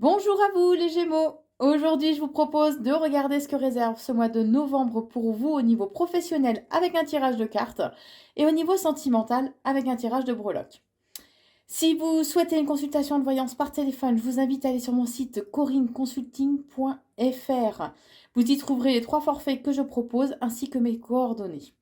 Bonjour à vous les Gémeaux. Aujourd'hui, je vous propose de regarder ce que réserve ce mois de novembre pour vous au niveau professionnel avec un tirage de cartes et au niveau sentimental avec un tirage de breloques. Si vous souhaitez une consultation de voyance par téléphone, je vous invite à aller sur mon site corinneconsulting.fr. Vous y trouverez les 3 forfaits que je propose ainsi que mes coordonnées.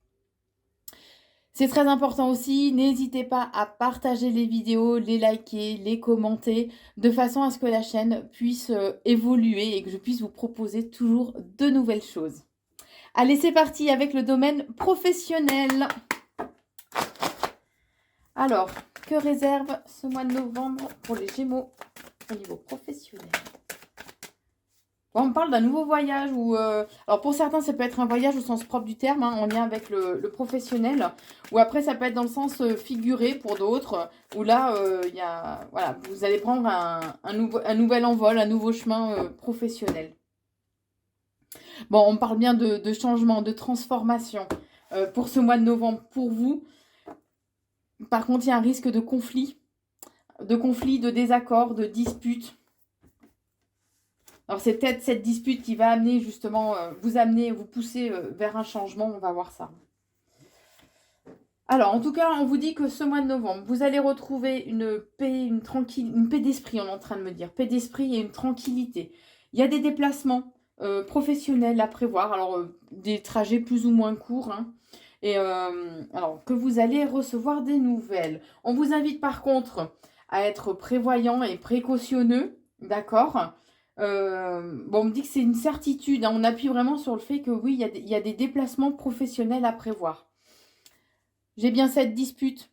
C'est très important aussi, n'hésitez pas à partager les vidéos, les liker, les commenter, de façon à ce que la chaîne puisse évoluer et que je puisse vous proposer toujours de nouvelles choses. Allez, c'est parti avec le domaine professionnel. Alors, que réserve ce mois de novembre pour les Gémeaux au niveau professionnel? Bon, on me parle d'un nouveau voyage ou alors pour certains ça peut être un voyage au sens propre du terme, hein, en lien avec le professionnel, ou après ça peut être dans le sens figuré pour d'autres, où là voilà, vous allez prendre un nouvel envol, un nouveau chemin professionnel. Bon, on parle bien de changement, de transformation pour ce mois de novembre pour vous. Par contre, il y a un risque de conflit, de désaccord, de dispute. Alors, c'est peut-être cette dispute qui va amener justement, vous pousser vers un changement. On va voir ça. Alors, en tout cas, on vous dit que ce mois de novembre, vous allez retrouver une paix, une paix d'esprit, on est en train de me dire. Paix d'esprit et une tranquillité. Il y a des déplacements professionnels à prévoir. Alors, des trajets plus ou moins courts, hein. Et alors, que vous allez recevoir des nouvelles. On vous invite par contre à être prévoyant et précautionneux, d'accord? Bon, on me dit que c'est une certitude, hein. On appuie vraiment sur le fait que oui, il y a des déplacements professionnels à prévoir. J'ai bien cette dispute.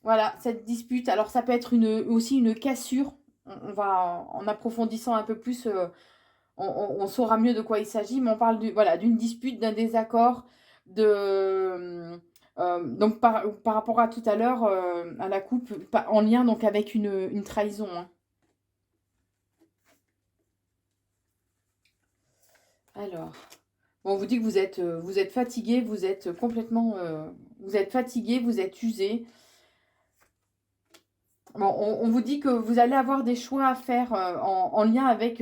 Voilà, cette dispute. Alors, ça peut être aussi une cassure. On va, en approfondissant un peu plus, on saura mieux de quoi il s'agit. Mais on parle voilà, d'une dispute, d'un désaccord, donc par rapport à tout à l'heure, à la coupe, en lien donc avec une trahison, hein. Alors, bon, on vous dit que vous êtes fatigué, vous êtes complètement, vous êtes fatigué, vous êtes usé. Bon, on vous dit que vous allez avoir des choix à faire en lien avec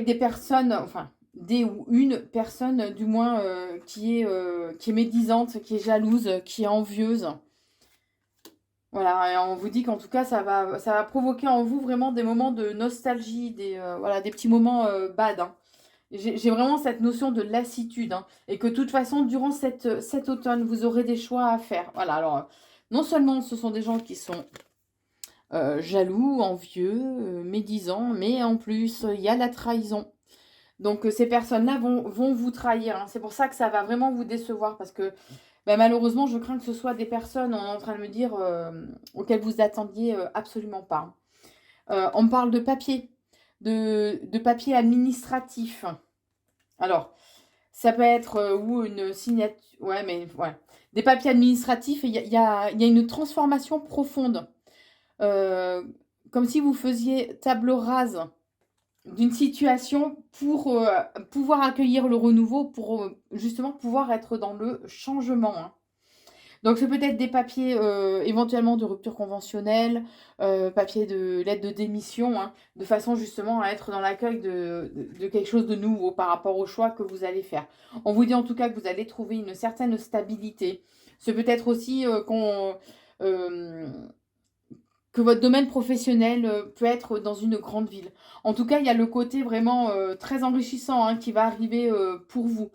des personnes, enfin, des ou une personne du moins qui est médisante, qui est jalouse, qui est envieuse. Voilà, et on vous dit qu'en tout cas, ça va provoquer en vous vraiment des moments de nostalgie, voilà, des petits moments bad, hein. J'ai vraiment cette notion de lassitude, hein, et que de toute façon, durant cet automne, vous aurez des choix à faire. Voilà, alors, non seulement ce sont des gens qui sont jaloux, envieux, médisants, mais en plus, il y a la trahison. Donc, ces personnes-là vont vous trahir, hein. C'est pour ça que ça va vraiment vous décevoir, parce que bah, malheureusement, je crains que ce soit des personnes, on est en train de me dire, auxquelles vous attendiez absolument pas. On me parle de papier, de papier administratif. Alors, ça peut être ou une signature, ouais, mais ouais, des papiers administratifs, et il y a une transformation profonde. Euh, Comme si vous faisiez table rase d'une situation pour pouvoir accueillir le renouveau, pour justement pouvoir être dans le changement, hein. Donc, c'est peut-être des papiers éventuellement de rupture conventionnelle, papier de lettre de démission, hein, de façon justement à être dans l'accueil de quelque chose de nouveau par rapport au choix que vous allez faire. On vous dit en tout cas que vous allez trouver une certaine stabilité. C'est peut-être aussi euh, que votre domaine professionnel peut être dans une grande ville. En tout cas, il y a le côté vraiment très enrichissant, hein, qui va arriver pour vous.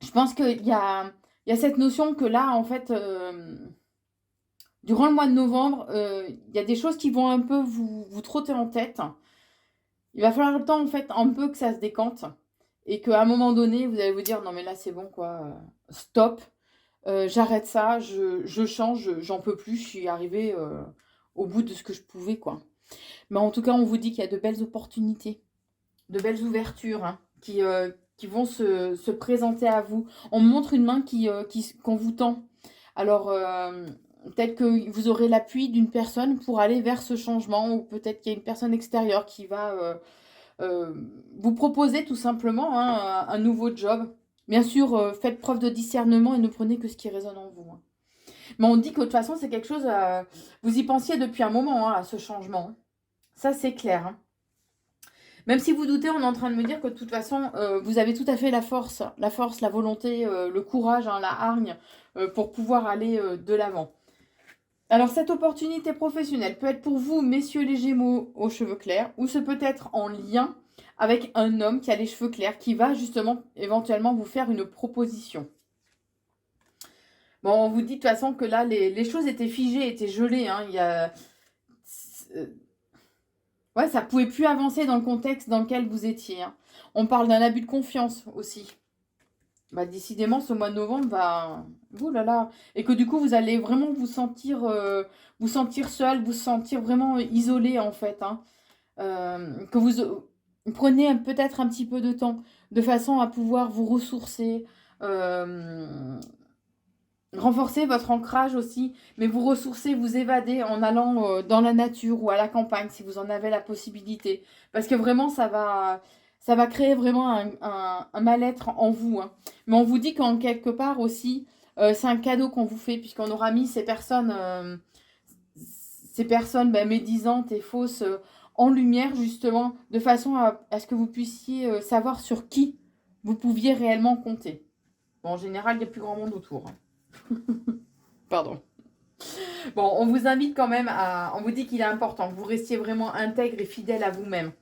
Je pense il y a cette notion que là, en fait, durant le mois de novembre, il y a des choses qui vont un peu vous trotter en tête. Il va falloir le temps, en fait, un peu que ça se décante. Et qu'à un moment donné, vous allez vous dire, non mais là c'est bon quoi, stop, j'arrête ça, je change, j'en peux plus, je suis arrivée au bout de ce que je pouvais, quoi. Mais en tout cas, on vous dit qu'il y a de belles opportunités, de belles ouvertures, hein, qui vont se présenter à vous. On me montre une main qu'on vous tend. Alors, peut-être que vous aurez l'appui d'une personne pour aller vers ce changement, ou peut-être qu'il y a une personne extérieure qui va euh, vous proposer tout simplement, hein, un nouveau job. Bien sûr, faites preuve de discernement et ne prenez que ce qui résonne en vous, hein. Mais on dit que de toute façon, c'est quelque chose, vous y pensiez depuis un moment, hein, à ce changement. Ça, c'est clair, hein. Même si vous doutez, on est en train de me dire que de toute façon, vous avez tout à fait la volonté, le courage, hein, la hargne, pour pouvoir aller de l'avant. Alors, cette opportunité professionnelle peut être pour vous, messieurs les Gémeaux aux cheveux clairs, ou ce peut être en lien avec un homme qui a les cheveux clairs, qui va justement éventuellement vous faire une proposition. Bon, on vous dit de toute façon que là, les choses étaient figées, étaient gelées, hein. Ouais, ça pouvait plus avancer dans le contexte dans lequel vous étiez, hein. On parle d'un abus de confiance aussi. Bah, décidément, ce mois de novembre va... Ouh là là. Et que du coup, vous allez vraiment vous sentir seul, vous sentir vraiment isolé, en fait, hein. Que vous prenez peut-être un petit peu de temps, de façon à pouvoir vous ressourcer, renforcer votre ancrage aussi, mais vous ressourcer, vous évader en allant dans la nature ou à la campagne, si vous en avez la possibilité. Parce que vraiment, ça va créer vraiment un mal-être en vous, hein. Mais on vous dit qu'en quelque part aussi, c'est un cadeau qu'on vous fait, puisqu'on aura mis ces personnes ben, médisantes et fausses en lumière, justement, de façon à ce que vous puissiez savoir sur qui vous pouviez réellement compter. Bon, en général, il n'y a plus grand monde autour, hein. Pardon. Bon, on vous invite quand même à... On vous dit qu'il est important que vous restiez vraiment intègre et fidèle à vous-même.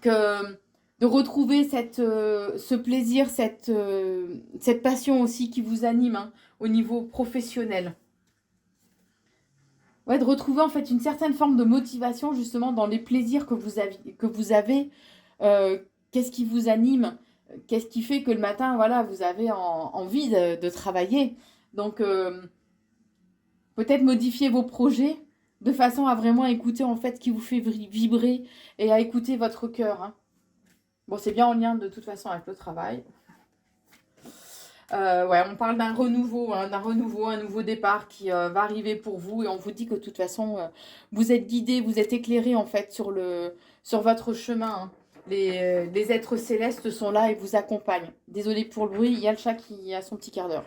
Que de retrouver ce plaisir, cette passion aussi qui vous anime, hein, au niveau professionnel. Ouais, de retrouver en fait une certaine forme de motivation justement dans les plaisirs que vous avez. Qu'est-ce qui vous anime? Qu'est-ce qui fait que le matin, voilà, vous avez envie de travailler? Donc, peut-être modifier vos projets de façon à vraiment écouter en fait ce qui vous fait vibrer et à écouter votre cœur, hein. Bon, c'est bien en lien de toute façon avec le travail. Ouais, on parle d'un renouveau, hein, un nouveau départ qui va arriver pour vous et on vous dit que de toute façon, vous êtes guidé, vous êtes éclairé en fait sur votre chemin, hein. Les êtres célestes sont là et vous accompagnent. Désolée pour le bruit, il y a le chat qui a son petit quart d'heure.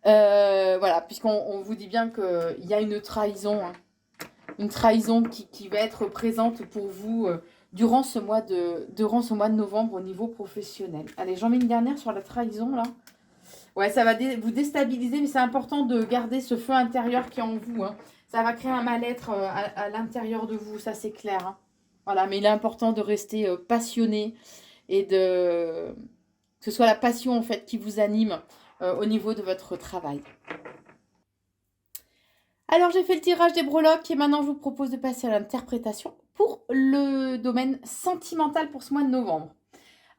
Voilà, puisqu'on vous dit bien qu'il y a une trahison, hein, une trahison qui va être présente pour vous durant ce mois de novembre au niveau professionnel. Allez, j'en mets une dernière sur la trahison là. Ouais, ça va vous déstabiliser, mais c'est important de garder ce feu intérieur qui est en vous, hein. Ça va créer un mal-être à l'intérieur de vous, ça c'est clair, hein. Voilà, mais il est important de rester passionné et que ce soit la passion en fait qui vous anime au niveau de votre travail. Alors j'ai fait le tirage des breloques et maintenant je vous propose de passer à l'interprétation pour le domaine sentimental pour ce mois de novembre.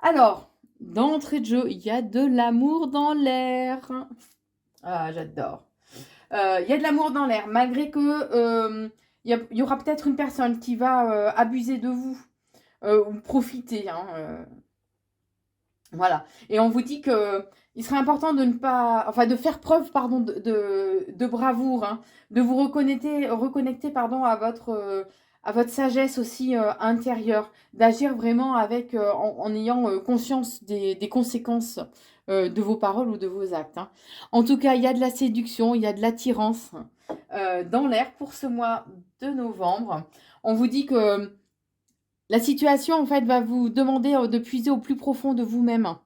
Alors, d'entrée de jeu, il y a de l'amour dans l'air. Ah, j'adore. Il y a de l'amour dans l'air, malgré que il y aura peut-être une personne qui va abuser de vous ou profiter, hein, voilà. Et on vous dit que il serait important de ne pas, enfin, de faire preuve, pardon, de bravoure, hein, de vous reconnecter, pardon, à votre sagesse aussi intérieure, d'agir vraiment avec, en ayant conscience des conséquences de vos paroles ou de vos actes, hein. En tout cas, il y a de la séduction, il y a de l'attirance dans l'air pour ce mois de novembre. On vous dit que la situation, en fait, va vous demander de puiser au plus profond de vous-même, hein,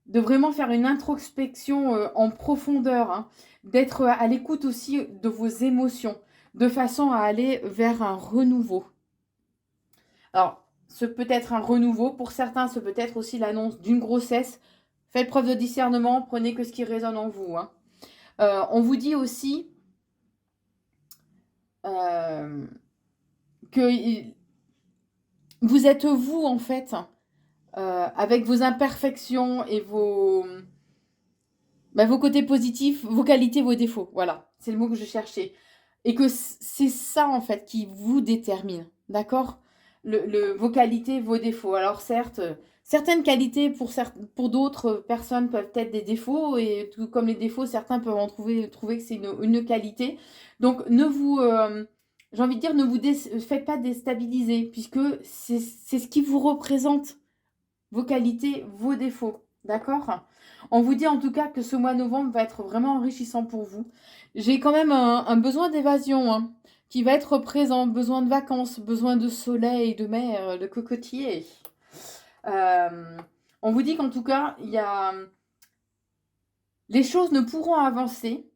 de vraiment faire une introspection en profondeur, hein, d'être à l'écoute aussi de vos émotions, de façon à aller vers un renouveau. Alors, ce peut être un renouveau, pour certains, ce peut être aussi l'annonce d'une grossesse. Faites preuve de discernement, prenez que ce qui résonne en vous, hein. On vous dit aussi que vous êtes vous, en fait, avec vos imperfections et vos côtés positifs, vos qualités, vos défauts. Voilà, c'est le mot que je cherchais. Et que c'est ça, en fait, qui vous détermine. D'accord, vos qualités, vos défauts. Alors, certes, certaines qualités pour d'autres personnes peuvent être des défauts. Et tout comme les défauts, certains peuvent trouver que c'est une qualité. Donc, j'ai envie de dire, ne vous faites pas déstabiliser, puisque c'est ce qui vous représente, vos qualités, vos défauts. D'accord? On vous dit en tout cas que ce mois de novembre va être vraiment enrichissant pour vous. J'ai quand même un besoin d'évasion, hein, qui va être présent. Besoin de vacances, besoin de soleil, de mer, de cocotiers. On vous dit qu'en tout cas, les choses ne pourront avancer.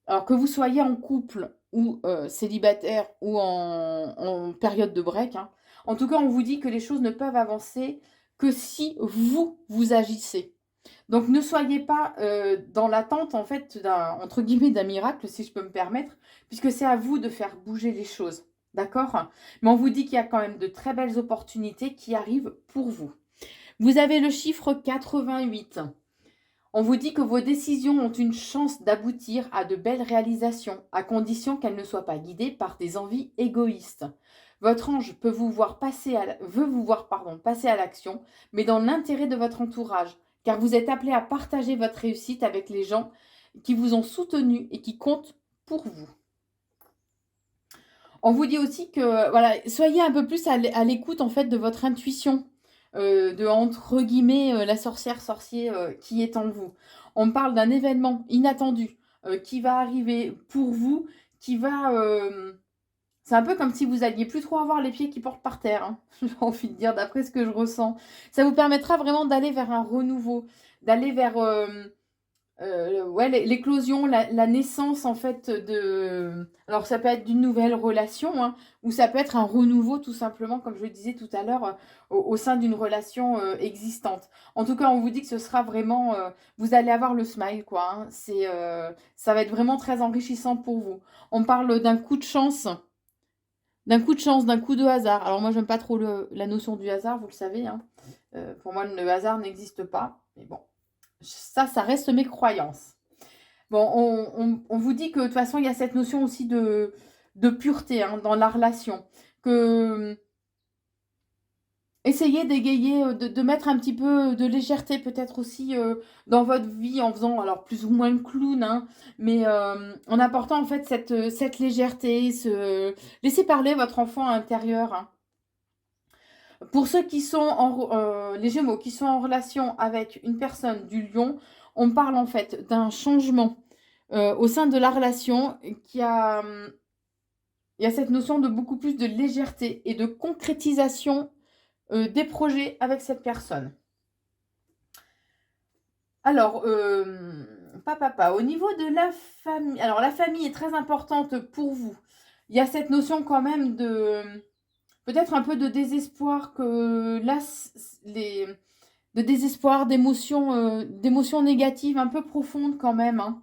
Alors que vous soyez en couple ou célibataire ou en période de break, hein. En tout cas, on vous dit que les choses ne peuvent avancer que si vous agissez. Donc ne soyez pas dans l'attente en fait entre guillemets d'un miracle, si je peux me permettre, puisque c'est à vous de faire bouger les choses. D'accord? Mais on vous dit qu'il y a quand même de très belles opportunités qui arrivent pour vous. Vous avez le chiffre 88. On vous dit que vos décisions ont une chance d'aboutir à de belles réalisations, à condition qu'elles ne soient pas guidées par des envies égoïstes. Votre ange veut vous voir passer à l'action, mais dans l'intérêt de votre entourage, car vous êtes appelé à partager votre réussite avec les gens qui vous ont soutenu et qui comptent pour vous. On vous dit aussi que voilà, soyez un peu plus à l'écoute en fait de votre intuition. De entre guillemets la sorcier qui est en vous. On parle d'un événement inattendu qui va arriver pour vous, qui va... c'est un peu comme si vous alliez plus trop avoir les pieds qui portent par terre, hein, j'ai envie de dire, d'après ce que je ressens. Ça vous permettra vraiment d'aller vers un renouveau, d'aller vers ouais, l'éclosion, la naissance en fait de... Alors ça peut être d'une nouvelle relation, hein, ou ça peut être un renouveau tout simplement, comme je le disais tout à l'heure, au sein d'une relation existante. En tout cas, on vous dit que ce sera vraiment... vous allez avoir le smile, quoi. Hein, ça va être vraiment très enrichissant pour vous. On parle d'un coup de chance, d'un coup de hasard. Alors moi, j'aime pas trop la notion du hasard, vous le savez. Hein. Pour moi, le hasard n'existe pas, mais bon. Ça reste mes croyances. Bon, on vous dit que de toute façon, il y a cette notion aussi de pureté hein, dans la relation. Que essayez d'égayer, de mettre un petit peu de légèreté peut-être aussi dans votre vie en faisant, alors plus ou moins le clown, hein, mais en apportant en fait cette légèreté, laissez parler votre enfant intérieur. Hein. Pour ceux qui sont les Gémeaux, qui sont en relation avec une personne du Lion, on parle en fait d'un changement au sein de la relation il y a cette notion de beaucoup plus de légèreté et de concrétisation des projets avec cette personne. Alors, au niveau de la famille, alors la famille est très importante pour vous. Il y a cette notion quand même de... peut-être un peu de désespoir que là, de désespoir, d'émotions négatives un peu profondes quand même. Hein.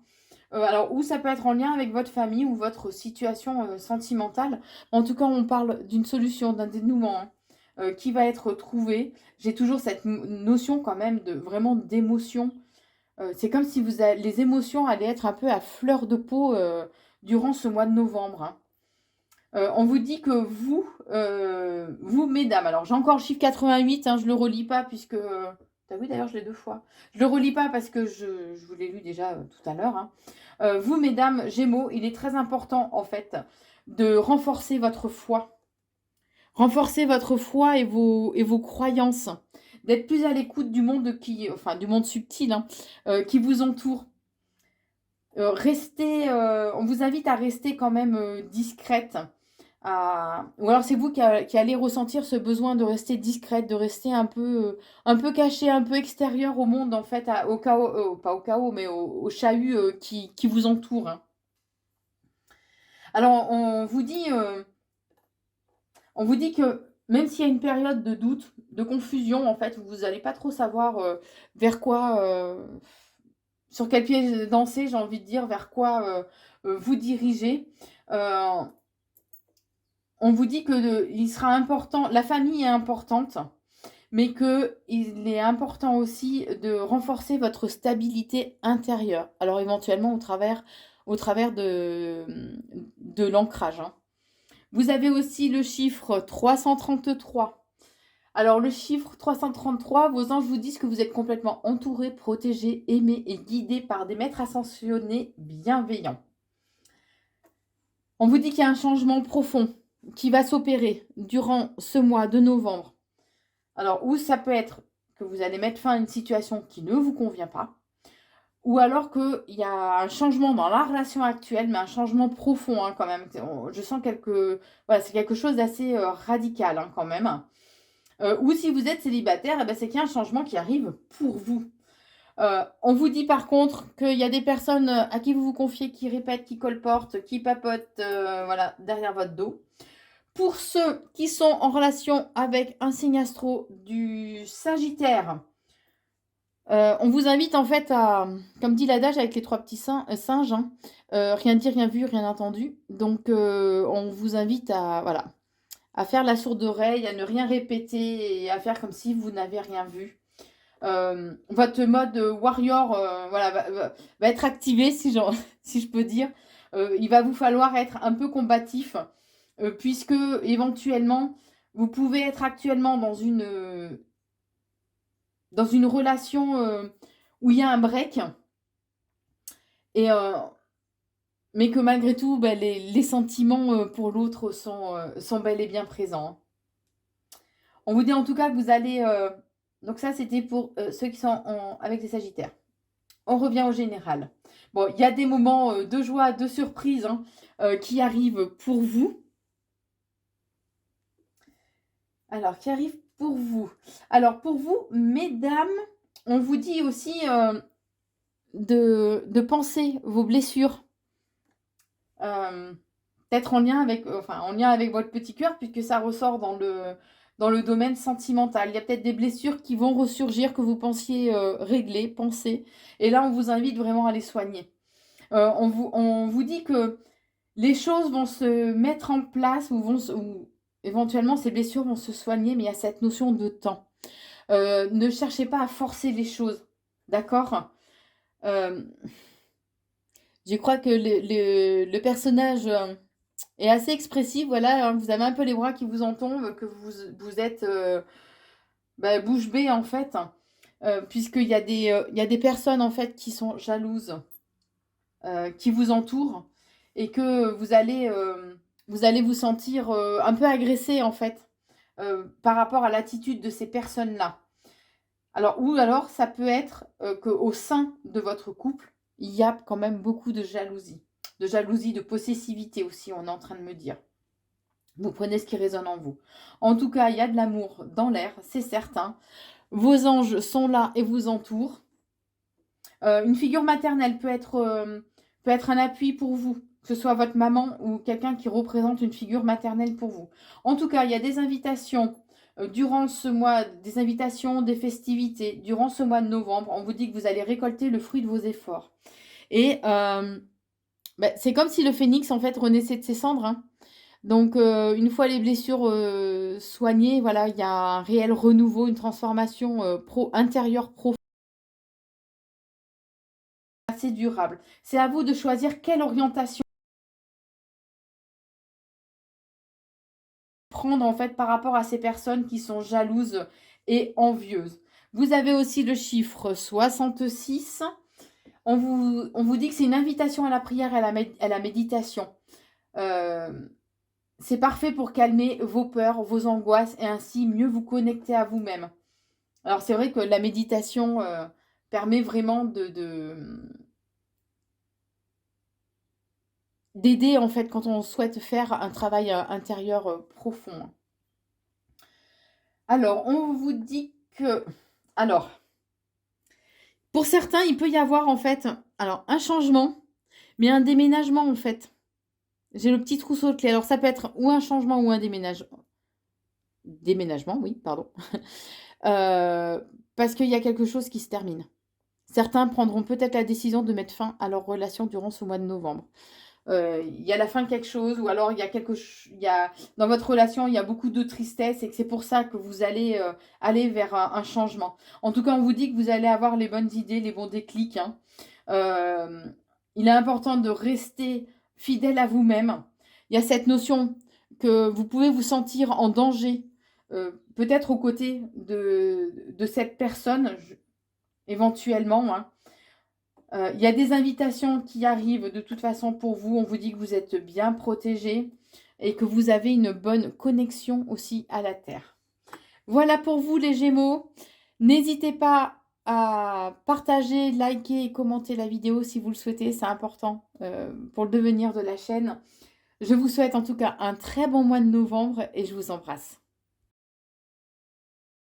Alors, ou ça peut être en lien avec votre famille ou votre situation sentimentale. En tout cas, on parle d'une solution, d'un dénouement hein, qui va être trouvé. J'ai toujours cette notion quand même de vraiment d'émotion. C'est comme si les émotions allaient être un peu à fleur de peau durant ce mois de novembre. Hein. On vous dit que vous mesdames, alors j'ai encore le chiffre 88, hein, je ne le relis pas puisque... T'as vu d'ailleurs, je l'ai 2 fois. Je ne le relis pas parce que je vous l'ai lu déjà tout à l'heure. Hein. Vous mesdames Gémeaux, il est très important en fait de renforcer votre foi. Renforcer votre foi et vos croyances. D'être plus à l'écoute du monde du monde subtil hein, qui vous entoure. On vous invite à rester quand même discrète. Ou alors c'est vous qui allez ressentir ce besoin de rester discrète, de rester un peu cachée, un peu extérieure au monde, en fait, au chaos, pas au chaos, mais au chahut qui vous entoure. Hein. Alors, on vous dit que même s'il y a une période de doute, de confusion, en fait, vous n'allez pas trop savoir vers quoi, sur quel pied danser, j'ai envie de dire, vers quoi vous diriger. On vous dit que il sera important, la famille est importante, mais qu'il est important aussi de renforcer votre stabilité intérieure. Alors éventuellement au travers de l'ancrage. Hein. Vous avez aussi le chiffre 333. Alors le chiffre 333, vos anges vous disent que vous êtes complètement entouré, protégé, aimé et guidé par des maîtres ascensionnés bienveillants. On vous dit qu'il y a un changement profond qui va s'opérer durant ce mois de novembre. Alors, ou ça peut être que vous allez mettre fin à une situation qui ne vous convient pas, ou alors qu'il y a un changement dans la relation actuelle, mais un changement profond hein, quand même. Je sens voilà, c'est quelque chose d'assez radical hein, quand même. Ou si vous êtes célibataire, eh ben, c'est qu'il y a un changement qui arrive pour vous. On vous dit par contre qu'il y a des personnes à qui vous vous confiez, qui répètent, qui colportent, qui papotent voilà, derrière votre dos. Pour ceux qui sont en relation avec un signe astro du Sagittaire, on vous invite en fait à, comme dit l'adage avec les trois petits singes, hein, rien dit, rien vu, rien entendu. Donc on vous invite à, voilà, à faire la sourde oreille, à ne rien répéter et à faire comme si vous n'avez rien vu. Votre mode warrior voilà, va être activé, si je peux dire. Il va vous falloir être un peu combatif, puisque éventuellement, vous pouvez être actuellement dans une relation où il y a un break, et, mais que malgré tout, ben, les sentiments pour l'autre sont bel et bien présents. On vous dit en tout cas que vous allez... donc ça, c'était pour ceux qui sont avec les Sagittaires. On revient au général. Bon, il y a des moments de joie, de surprise hein, qui arrivent pour vous. Alors, qui arrivent pour vous. Alors, pour vous, mesdames, on vous dit aussi de penser vos blessures. Peut-être en lien avec votre petit cœur, puisque ça ressort dans le domaine sentimental. Il y a peut-être des blessures qui vont ressurgir que vous pensiez régler, penser. Et là, on vous invite vraiment à les soigner. On vous dit que les choses vont se mettre en place ou éventuellement ces blessures vont se soigner, mais il y a cette notion de temps. Ne cherchez pas à forcer les choses, d'accord? Je crois que le personnage est assez expressif, voilà, hein, vous avez un peu les bras qui vous en tombent, que vous êtes bouche bée en fait, puisqu'il y a des personnes en fait qui sont jalouses, qui vous entourent, et que vous allez vous sentir un peu agressé en fait, par rapport à l'attitude de ces personnes-là. Alors ça peut être qu'au sein de votre couple, il y a quand même beaucoup de jalousie, de possessivité aussi, on est en train de me dire. Vous prenez ce qui résonne en vous. En tout cas, il y a de l'amour dans l'air, c'est certain. Vos anges sont là et vous entourent. Une figure maternelle peut être un appui pour vous, que ce soit votre maman ou quelqu'un qui représente une figure maternelle pour vous. En tout cas, il y a des invitations durant ce mois, des invitations, des festivités, durant ce mois de novembre. On vous dit que vous allez récolter le fruit de vos efforts. Et c'est comme si le phénix, en fait, renaissait de ses cendres. Hein. Donc, une fois les blessures soignées, voilà, il y a un réel renouveau, une transformation intérieure profonde. Assez durable. C'est à vous de choisir quelle orientation prendre en fait par rapport à ces personnes qui sont jalouses et envieuses. Vous avez aussi le chiffre 66. On vous dit que c'est une invitation à la prière et à la méditation. C'est parfait pour calmer vos peurs, vos angoisses et ainsi mieux vous connecter à vous-même. Alors c'est vrai que la méditation permet vraiment d'aider en fait quand on souhaite faire un travail intérieur profond. Alors, on vous dit que... Alors, pour certains, il peut y avoir en fait un changement, mais un déménagement en fait. J'ai le petit trousseau de clés. Alors, ça peut être ou un changement ou un déménagement. Déménagement, oui, pardon. Parce qu'il y a quelque chose qui se termine. Certains prendront peut-être la décision de mettre fin à leur relation durant ce mois de novembre. Il y a la fin de quelque chose, ou alors dans votre relation, il y a beaucoup de tristesse et que c'est pour ça que vous allez aller vers un changement. En tout cas, on vous dit que vous allez avoir les bonnes idées, les bons déclics. Hein. Il est important de rester fidèle à vous-même. Il y a cette notion que vous pouvez vous sentir en danger, peut-être aux côtés de cette personne, éventuellement. Hein. Il y a des invitations qui arrivent de toute façon pour vous. On vous dit que vous êtes bien protégés et que vous avez une bonne connexion aussi à la Terre. Voilà pour vous les Gémeaux. N'hésitez pas à partager, liker et commenter la vidéo si vous le souhaitez, c'est important, pour le devenir de la chaîne. Je vous souhaite en tout cas un très bon mois de novembre et je vous embrasse.